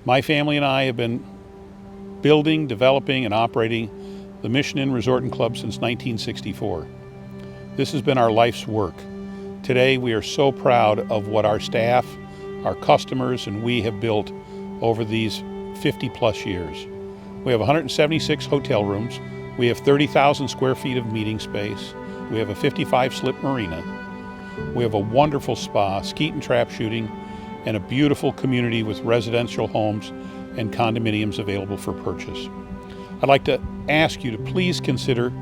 My family and I have been building, developing, and operating the Mission Inn Resort and Club since 1964. This has been our life's work. Today, we are so proud of what our staff, our customers, and we have built over these 50-plus years. We have 176 hotel rooms. We have 30,000 square feet of meeting space. We have a 55-slip marina. We have a wonderful spa, skeet and trap shooting, and a beautiful community with residential homes and condominiums available for purchase. I'd like to ask you to please consider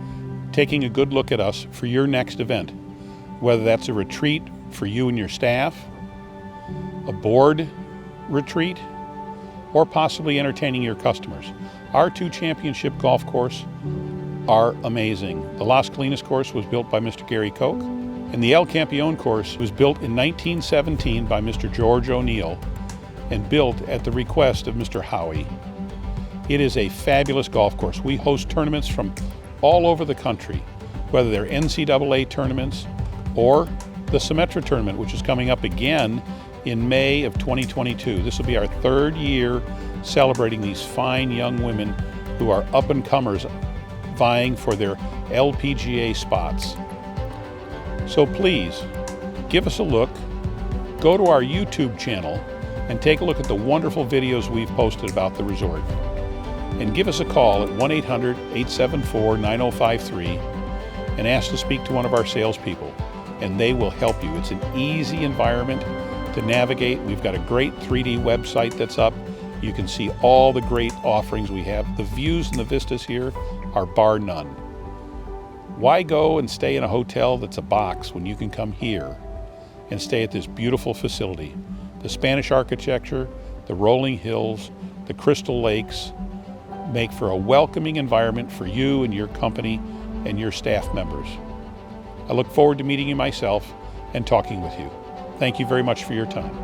taking a good look at us for your next event, whether that's a retreat for you and your staff, a board retreat, or possibly entertaining your customers. Our 2 championship golf courses are amazing. The Las Colinas course was built by Mr. Gary Koch, and the El Campeon course was built in 1917 by Mr. George O'Neill and built at the request of Mr. Howie. It is a fabulous golf course. We host tournaments from all over the country, whether they're NCAA tournaments or the Symetra tournament, which is coming up again in May of 2022. This will be our 3rd year celebrating these fine young women who are up-and-comers vying for their LPGA spots. So please, give us a look, go to our YouTube channel, and take a look at the wonderful videos we've posted about the resort. And give us a call at 1-800-874-9053 and ask to speak to one of our salespeople, and they will help you. It's an easy environment to navigate. We've got a great 3D website that's up. You can see all the great offerings we have. The views and the vistas here are bar none. Why go and stay in a hotel that's a box when you can come here and stay at this beautiful facility? The Spanish architecture, the rolling hills, the crystal lakes make for a welcoming environment for you and your company and your staff members. I look forward to meeting you myself and talking with you. Thank you very much for your time.